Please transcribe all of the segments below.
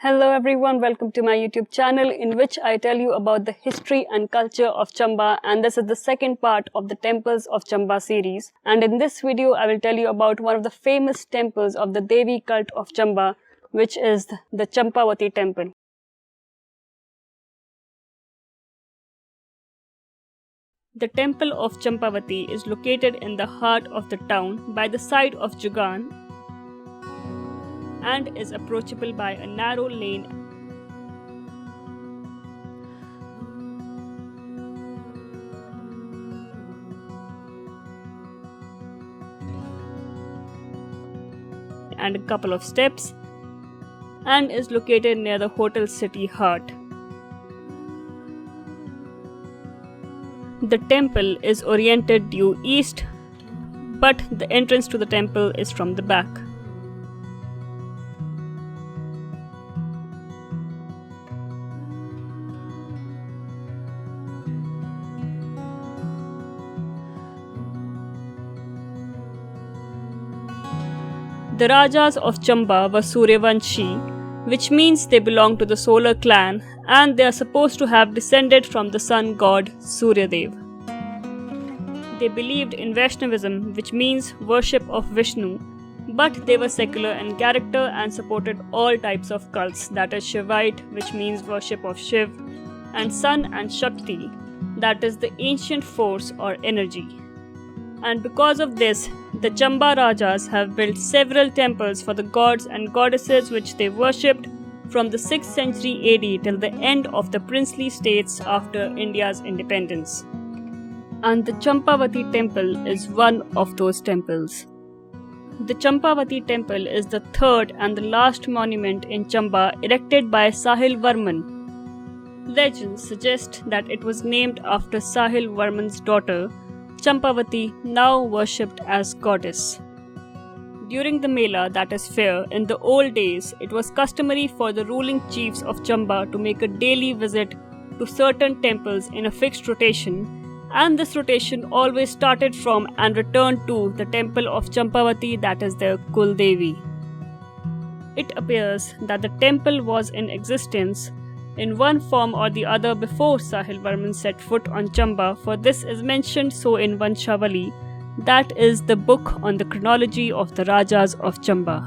Hello everyone, welcome to my YouTube channel in which I tell you about the history and culture of Chamba, and this is the second part of the Temples of Chamba series. And in this video I will tell you about one of the famous temples of the Devi Cult of Chamba, which is the Champavati Temple. The temple of Champavati is located in the heart of the town by the side of Jugan and is approachable by a narrow lane and a couple of steps, and is located near the Hotel City Heart. The temple is oriented due east, but the entrance to the temple is from the back. The Rajas of Chamba were Suryavanshi, which means they belong to the solar clan, and they are supposed to have descended from the sun god Suryadev. They believed in Vaishnavism, which means worship of Vishnu, but they were secular in character and supported all types of cults, that is Shivite, which means worship of Shiv, and Sun and Shakti, that is the ancient force or energy. And because of this, the Chamba Rajas have built several temples for the gods and goddesses which they worshipped from the 6th century AD till the end of the princely states after India's independence. And the Champavati Temple is one of those temples. The Champavati Temple is the third and the last monument in Chamba erected by Sahil Varman. Legends suggest that it was named after Sahil Varman's daughter, Champavati, now worshipped as goddess. During the Mela, that is fair, in the old days, it was customary for the ruling chiefs of Chamba to make a daily visit to certain temples in a fixed rotation, and this rotation always started from and returned to the temple of Champavati, that is their Kul Devi. It appears that the temple was in existence in one form or the other before Sahil Varman set foot on Chamba, for this is mentioned so in Vanshavali, that is the book on the chronology of the Rajas of Chamba.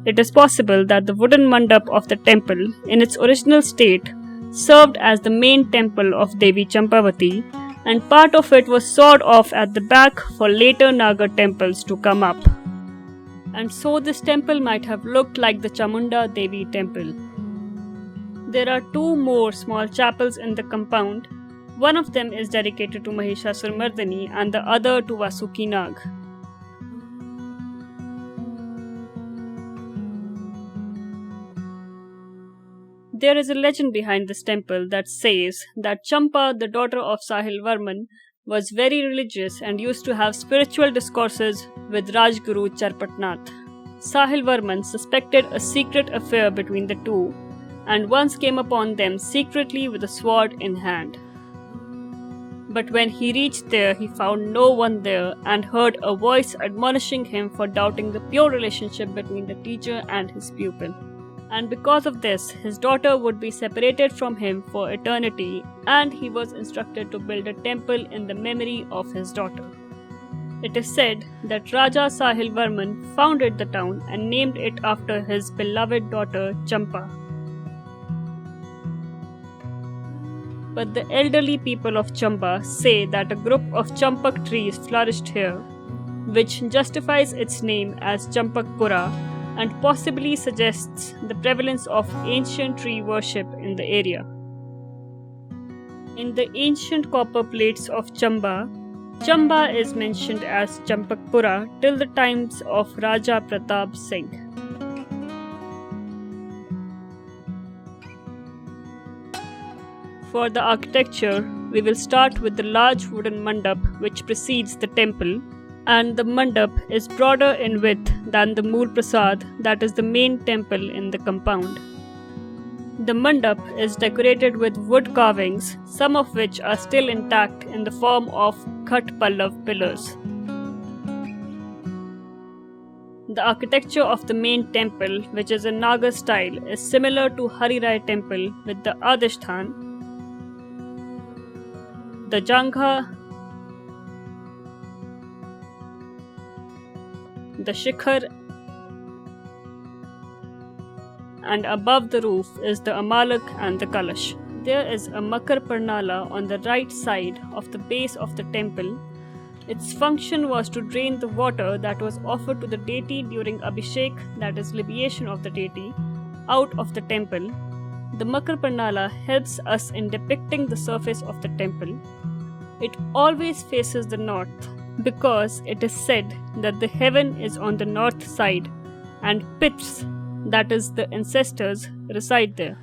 It is possible that the wooden mandap of the temple, in its original state, served as the main temple of Devi Champavati, and part of it was sawed off at the back for later Nagar temples to come up. And so this temple might have looked like the Chamunda Devi temple. There are two more small chapels in the compound. One of them is dedicated to Mahishasuramardi and the other to Vasuki Nag. There is a legend behind this temple that says that Champa, the daughter of Sahil Varman, was very religious and used to have spiritual discourses with Rajguru Charpatnath. Sahil Varman suspected a secret affair between the two, and once came upon them secretly with a sword in hand. But when he reached there, he found no one there and heard a voice admonishing him for doubting the pure relationship between the teacher and his pupil. And because of this, his daughter would be separated from him for eternity, and he was instructed to build a temple in the memory of his daughter. It is said that Raja Sahil Varman founded the town and named it after his beloved daughter Champa. But the elderly people of Chamba say that a group of champak trees flourished here, which justifies its name as Champakpura and possibly suggests the prevalence of ancient tree worship in the area. In the ancient copper plates of Chamba, Chamba is mentioned as Champakpura till the times of Raja Pratap Singh. For the architecture, we will start with the large wooden mandap which precedes the temple, and the mandap is broader in width than the Mool Prasad, that is the main temple in the compound. The mandap is decorated with wood carvings, some of which are still intact in the form of Khat Pallav pillars. The architecture of the main temple, which is in Nagar style, is similar to Harirai temple with the Adhishthan, the Jangha, the Shikhar, and above the roof is the Amalak and the Kalash. There is a Makar Parnala on the right side of the base of the temple. Its function was to drain the water that was offered to the deity during Abhishek, that is libation of the deity, out of the temple. The Makar Parnala helps us in depicting the surface of the temple. It always faces the north because it is said that the heaven is on the north side and Pits, that is the ancestors, reside there.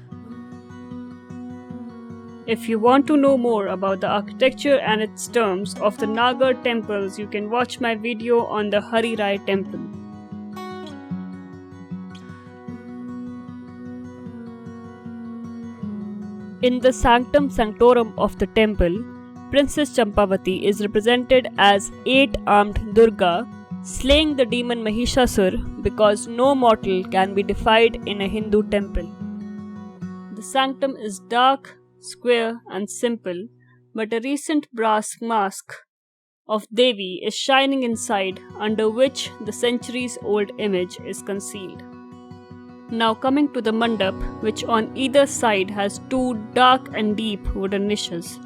If you want to know more about the architecture and its terms of the Nagar temples, you can watch my video on the Harirai temple. In the sanctum sanctorum of the temple, Princess Champavati is represented as 8-armed Durga, slaying the demon Mahishasur because no mortal can be defied in a Hindu temple. The sanctum is dark, square and simple, but a recent brass mask of Devi is shining inside, under which the centuries-old image is concealed. Now coming to the mandap, which on either side has 2 dark and deep wooden niches.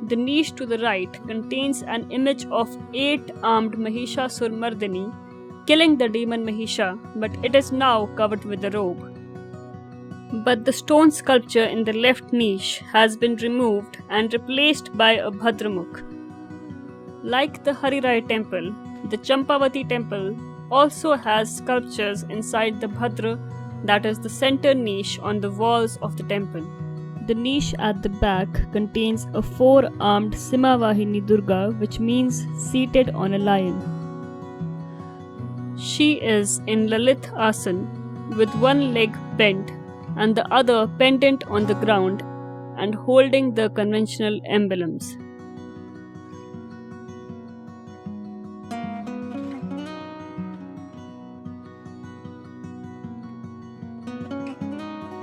The niche to the right contains an image of 8-armed Mahishasur Mardini killing the demon Mahisha, but it is now covered with a robe. But the stone sculpture in the left niche has been removed and replaced by a Bhadramukh. Like the Harirai temple, the Champavati temple also has sculptures inside the Bhadra, that is the center niche on the walls of the temple. The niche at the back contains a 4-armed Simhavahini Durga, which means seated on a lion. She is in Lalit Asan with one leg bent and the other pendant on the ground and holding the conventional emblems.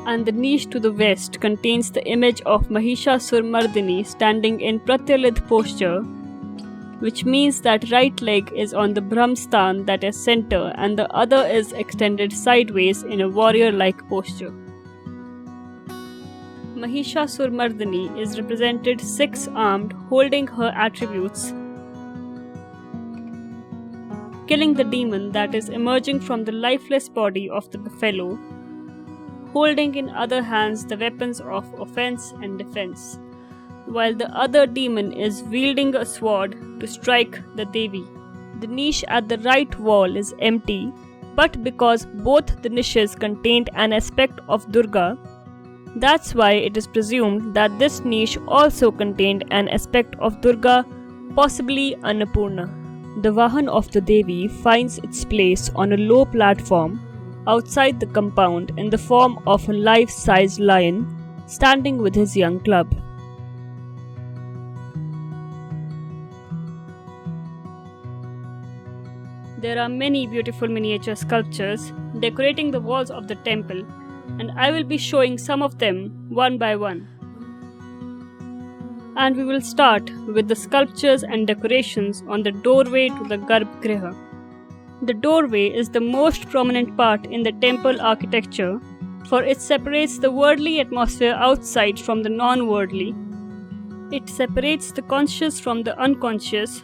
And the niche to the west contains the image of Mahishasur Mardini standing in Pratyalid posture, which means that right leg is on the Brahmstan, that is center, and the other is extended sideways in a warrior-like posture. Mahishasur Mardini is represented 6-armed, holding her attributes, killing the demon that is emerging from the lifeless body of the buffalo, holding in other hands the weapons of offense and defense, while the other demon is wielding a sword to strike the Devi. The niche at the right wall is empty, but because both the niches contained an aspect of Durga, that's why it is presumed that this niche also contained an aspect of Durga, possibly Annapurna. The Vahan of the Devi finds its place on a low platform outside the compound in the form of a life-sized lion standing with his young cub. There are many beautiful miniature sculptures decorating the walls of the temple, and I will be showing some of them one by one. And we will start with the sculptures and decorations on the doorway to the Garbhagriha. The doorway is the most prominent part in the temple architecture, for it separates the worldly atmosphere outside from the non-worldly. It separates the conscious from the unconscious.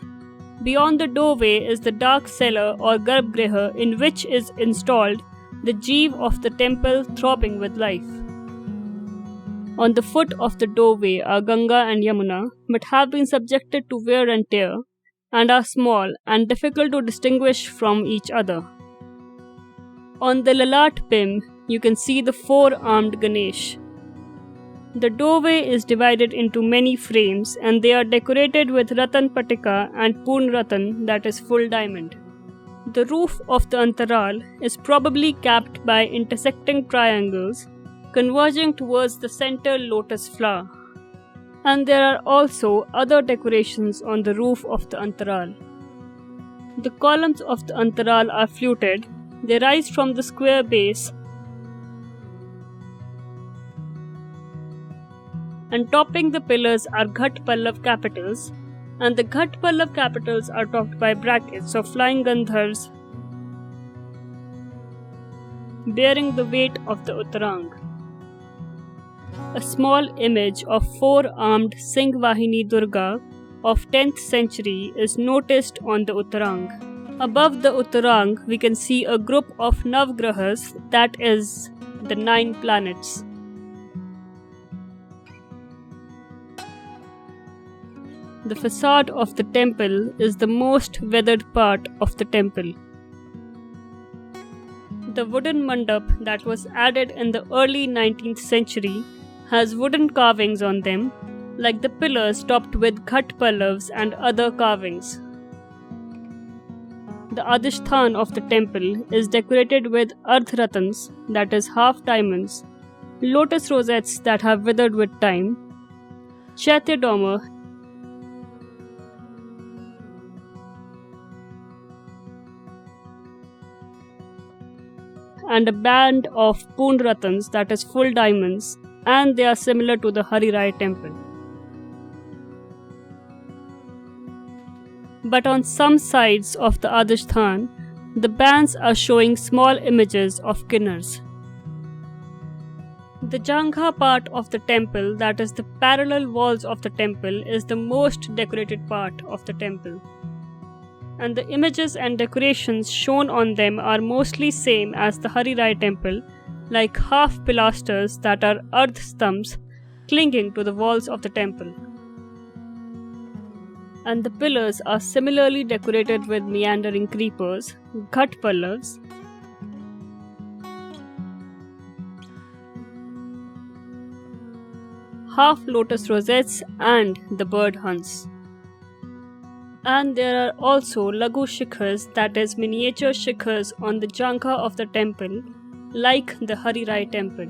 Beyond the doorway is the dark cellar or Garbhagriha, in which is installed the Jeev of the temple throbbing with life. On the foot of the doorway are Ganga and Yamuna, but have been subjected to wear and tear, and are small and difficult to distinguish from each other. On the Lalat Bim, you can see the 4-armed Ganesh. The doorway is divided into many frames, and they are decorated with Ratan Patika and Purn Ratan, that is full diamond. The roof of the Antaral is probably capped by intersecting triangles converging towards the center lotus flower. And there are also other decorations on the roof of the Antaral. The columns of the Antaral are fluted, They rise from the square base, and topping the pillars are Ghat Pallav capitals, and the Ghat Pallav capitals are topped by brackets of flying Gandharvas bearing the weight of the Uttarang. A small image of four-armed Singh Vahini Durga of 10th century is noticed on the Uttarang. Above the Uttarang, we can see a group of Navgrahas, that is, the 9 planets. The facade of the temple is the most weathered part of the temple. The wooden mandap that was added in the early 19th century has wooden carvings on them, like the pillars topped with Ghat Pallavs and other carvings. The Adhishthan of the temple is decorated with Ardhratans, that is half diamonds, lotus rosettes that have withered with time, Chaitya Doma, and a band of Poon Ratans, that is full diamonds, and they are similar to the Hari Rai temple. But on some sides of the Adhishthan, the bands are showing small images of kinnars. The Jangha part of the temple, that is the parallel walls of the temple, is the most decorated part of the temple. And the images and decorations shown on them are mostly same as the Hari Rai temple, like half pilasters that are ardh stumps clinging to the walls of the temple. And the pillars are similarly decorated with meandering creepers, Ghat Pallavs, half lotus rosettes, and the bird hunts. And there are also Lagu Shikhars, that is miniature shikhars on the Jangha of the temple, like the Hari Rai temple.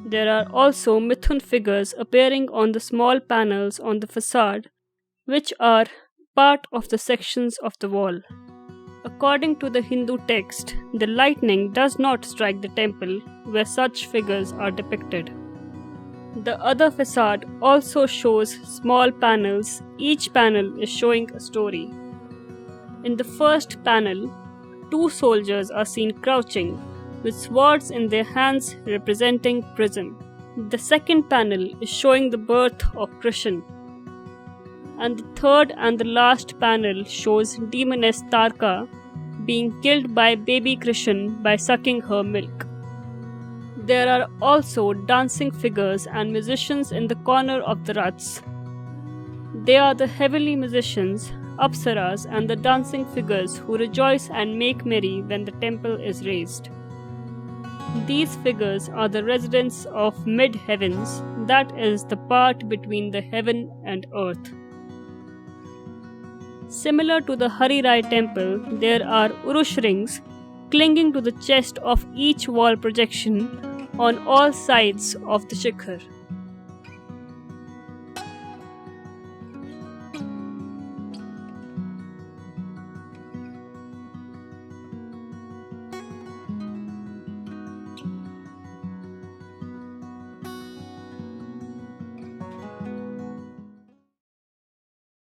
There are also Mithun figures appearing on the small panels on the facade, which are part of the sections of the wall. According to the Hindu text, the lightning does not strike the temple where such figures are depicted. The other facade also shows small panels. Each panel is showing a story. In the first panel, 2 soldiers are seen crouching, with swords in their hands representing prison. The second panel is showing the birth of Krishan. And the third and the last panel shows demoness Tarka being killed by baby Krishan by sucking her milk. There are also dancing figures and musicians in the corner of the Raths. They are the heavenly musicians, Apsaras, and the dancing figures who rejoice and make merry when the temple is raised. These figures are the residents of mid-heavens, that is, the part between the heaven and earth. Similar to the Hari Rai temple, there are Urush rings clinging to the chest of each wall projection on all sides of the shikhar.